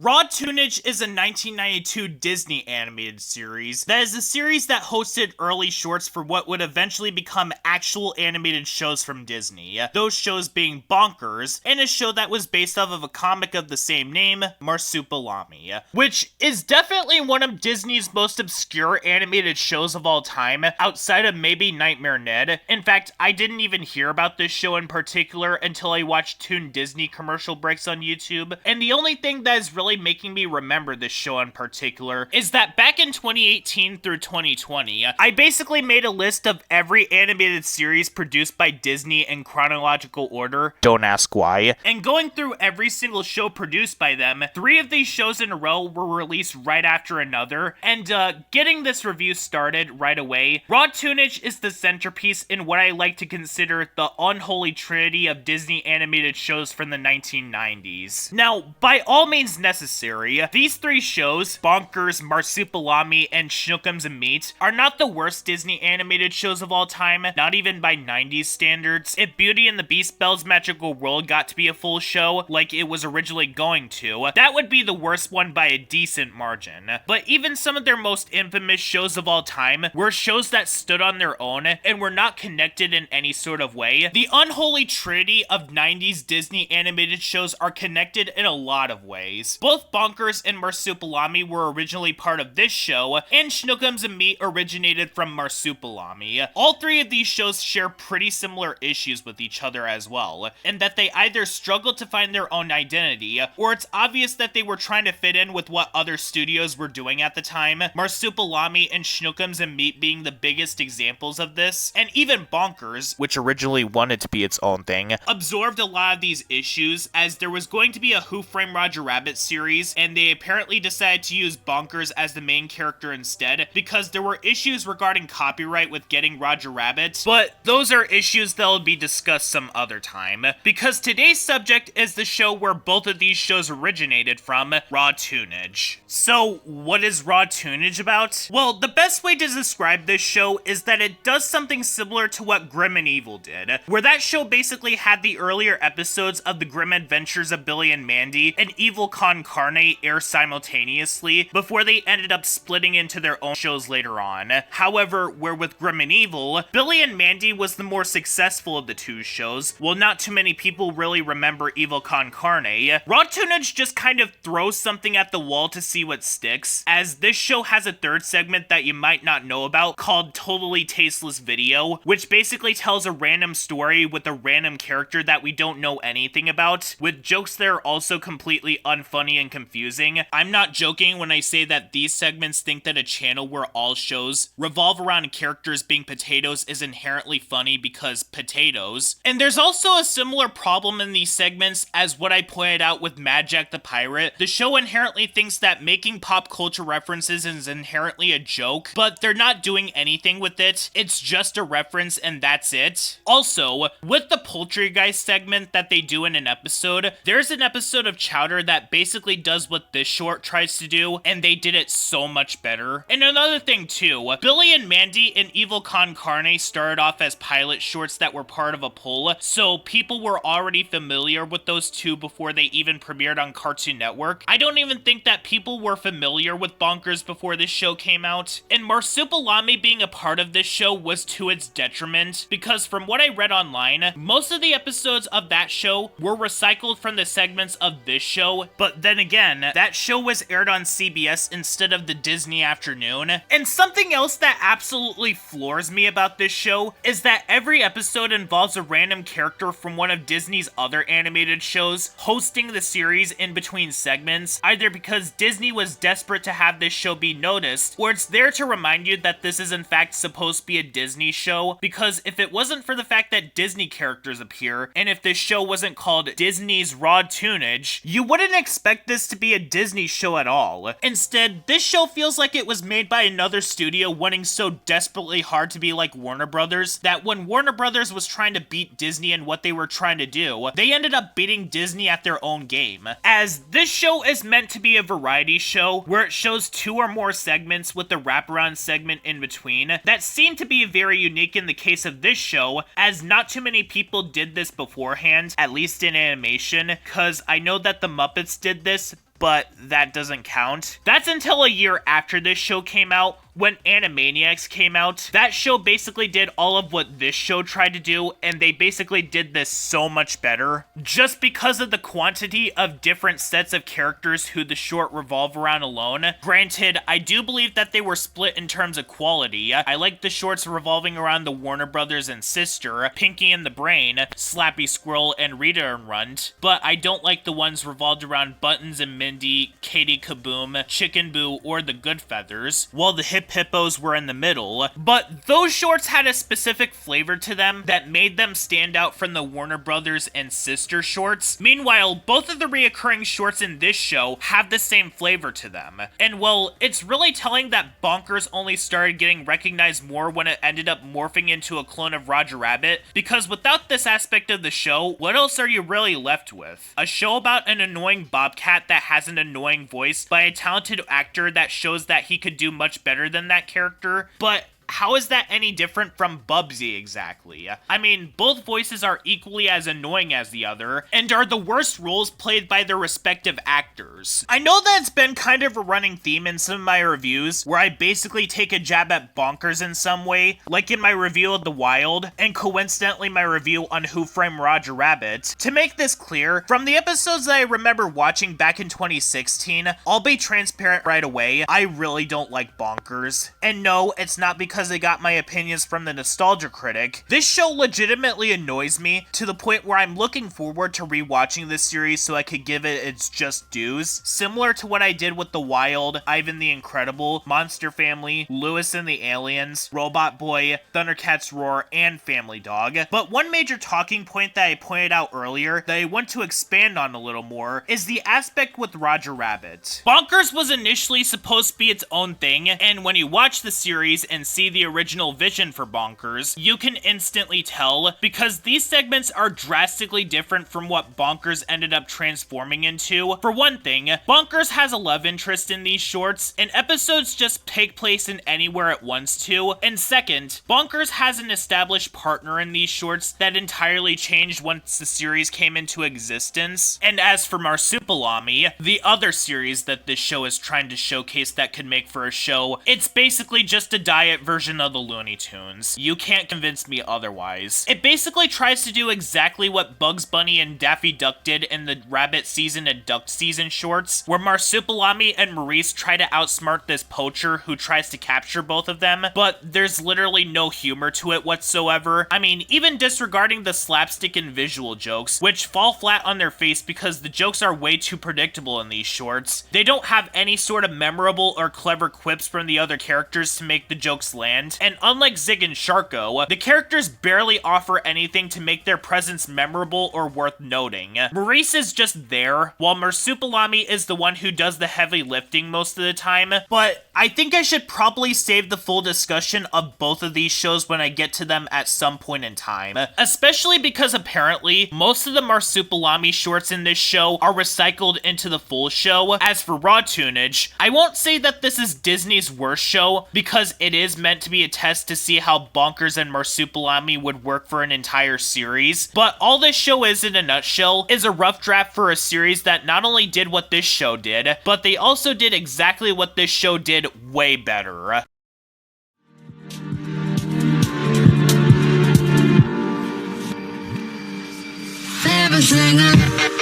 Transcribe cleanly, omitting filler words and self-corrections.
Raw Toonage is a 1992 Disney animated series that is a series that hosted early shorts for what would eventually become actual animated shows from Disney, those shows being Bonkers, and a show that was based off of a comic of the same name, Marsupilami, which is definitely one of Disney's most obscure animated shows of all time, outside of maybe Nightmare Ned. In fact, I didn't even hear about this show in particular until I watched Toon Disney commercial breaks on YouTube, and the only thing that is really making me remember this show in particular is that back in 2018 through 2020, I basically made a list of every animated series produced by Disney in chronological order. Don't ask why. And going through every single show produced by them, 3 of these shows in a row were released right after another, and getting this review started right away, Raw Toonage is the centerpiece in what I like to consider the unholy trinity of Disney animated shows from the 1990s. Now, by all means necessary, these 3 shows, Bonkers, Marsupilami, and Schnookums and Meat, are not the worst Disney animated shows of all time, not even by 90s standards. If Beauty and the Beast Belle's Magical World got to be a full show, like it was originally going to, that would be the worst one by a decent margin. But even some of their most infamous shows of all time were shows that stood on their own and were not connected in any sort of way. The unholy trinity of 90s Disney animated shows are connected in a lot of ways. Both Bonkers and Marsupilami were originally part of this show, and Schnookums and Meat originated from Marsupilami. All 3 of these shows share pretty similar issues with each other as well, in that they either struggle to find their own identity, or it's obvious that they were trying to fit in with what other studios were doing at the time, Marsupilami and Schnookums and Meat being the biggest examples of this, and even Bonkers, which originally wanted to be its own thing, absorbed a lot of these issues, as there was going to be a Who Framed Roger Rabbit series, and they apparently decided to use Bonkers as the main character instead, because there were issues regarding copyright with getting Roger Rabbit, but those are issues that'll be discussed some other time, because today's subject is the show where both of these shows originated from, Raw Toonage. So, what is Raw Toonage about? Well, the best way to describe this show is that it does something similar to what Grim and Evil did, where that show basically had the earlier episodes of The Grim Adventures of Billy and Mandy and Evil Con Carne air simultaneously before they ended up splitting into their own shows later on. However, where with Grim and Evil, Billy and Mandy was the more successful of the 2 shows, while not too many people really remember Evil Con Carne, Raw Toonage just kind of throws something at the wall to see what sticks, as this show has a 3rd segment that you might not know about called Totally Tasteless Video, which basically tells a random story with a random character that we don't know anything about, with jokes that are also completely unfunny and confusing. I'm not joking when I say that these segments think that a channel where all shows revolve around characters being potatoes is inherently funny because potatoes. And there's also a similar problem in these segments as what I pointed out with Mad Jack the Pirate. The show inherently thinks that making pop culture references is inherently a joke, but they're not doing anything with it. It's just a reference and that's it. Also, with the Poultrygeist segment that they do in an episode, there's an episode of Chowder that basically does what this short tries to do, and they did it so much better. And another thing too, Billy and Mandy and Evil Con Carne started off as pilot shorts that were part of a poll, so people were already familiar with those 2 before they even premiered on Cartoon Network. I don't even think that people were familiar with Bonkers before this show came out, and Marsupilami being a part of this show was to its detriment, because from what I read online, most of the episodes of that show were recycled from the segments of this show, but then again, that show was aired on CBS instead of the Disney afternoon. And something else that absolutely floors me about this show is that every episode involves a random character from one of Disney's other animated shows hosting the series in between segments, either because Disney was desperate to have this show be noticed, or it's there to remind you that this is in fact supposed to be a Disney show, because if it wasn't for the fact that Disney characters appear, and if this show wasn't called Disney's Raw Toonage, you wouldn't expect this to be a Disney show at all. Instead, this show feels like it was made by another studio wanting so desperately hard to be like Warner Brothers that when Warner Brothers was trying to beat Disney in what they were trying to do, they ended up beating Disney at their own game. As this show is meant to be a variety show where it shows 2 or more segments with the wraparound segment in between, that seemed to be very unique in the case of this show, as not too many people did this beforehand, at least in animation, because I know that the Muppets did this, but that doesn't count. That's until a year after this show came out, when Animaniacs came out. That show basically did all of what this show tried to do, and they basically did this so much better. Just because of the quantity of different sets of characters who the short revolve around alone. Granted, I do believe that they were split in terms of quality. I like the shorts revolving around the Warner Brothers and sister, Pinky and the Brain, Slappy Squirrel, and Rita and Runt, but I don't like the ones revolved around Buttons and Mindy, Katie Kaboom, Chicken Boo, or the Goodfeathers, while the Hip Hippos were in the middle. But those shorts had a specific flavor to them that made them stand out from the Warner Brothers and sister shorts. Meanwhile, both of the reoccurring shorts in this show have the same flavor to them. And well, it's really telling that Bonkers only started getting recognized more when it ended up morphing into a clone of Roger Rabbit, because without this aspect of the show, what else are you really left with? A show about an annoying bobcat that has an annoying voice by a talented actor that shows that he could do much better than that character, but how is that any different from Bubsy exactly? I mean, both voices are equally as annoying as the other, and are the worst roles played by their respective actors. I know that it's been kind of a running theme in some of my reviews, where I basically take a jab at Bonkers in some way, like in my review of The Wild, and coincidentally my review on Who Framed Roger Rabbit. To make this clear, from the episodes that I remember watching back in 2016, I'll be transparent right away, I really don't like Bonkers. And no, it's not because I got my opinions from the Nostalgia Critic. This show legitimately annoys me to the point where I'm looking forward to rewatching this series so I could give it its just dues. Similar to what I did with The Wild, Ivan the Incredible, Monster Family, Lewis and the Aliens, Robot Boy, Thundercats Roar, and Family Dog. But one major talking point that I pointed out earlier that I want to expand on a little more is the aspect with Roger Rabbit. Bonkers was initially supposed to be its own thing, and when you watch the series and see the original vision for Bonkers, you can instantly tell, because these segments are drastically different from what Bonkers ended up transforming into. For one thing, Bonkers has a love interest in these shorts, and episodes just take place in anywhere it wants to. And second, Bonkers has an established partner in these shorts that entirely changed once the series came into existence. And as for Marsupilami, the other series that this show is trying to showcase that could make for a show, it's basically just a diet version of the Looney Tunes. You can't convince me otherwise. It basically tries to do exactly what Bugs Bunny and Daffy Duck did in the Rabbit Season and Duck Season shorts, where Marsupilami and Maurice try to outsmart this poacher who tries to capture both of them, but there's literally no humor to it whatsoever. I mean, even disregarding the slapstick and visual jokes, which fall flat on their face because the jokes are way too predictable in these shorts. They don't have any sort of memorable or clever quips from the other characters to make the jokes land. And unlike Zig and Sharko, the characters barely offer anything to make their presence memorable or worth noting. Maurice is just there, while Marsupilami is the one who does the heavy lifting most of the time, but I think I should probably save the full discussion of both of these shows when I get to them at some point in time, especially because apparently most of the Marsupilami shorts in this show are recycled into the full show. As for Raw Toonage, I won't say that this is Disney's worst show, because it is meant to be a test to see how Bonkers and Marsupilami would work for an entire series, but all this show is in a nutshell is a rough draft for a series that not only did what this show did, but they also did exactly what this show did way better. Everything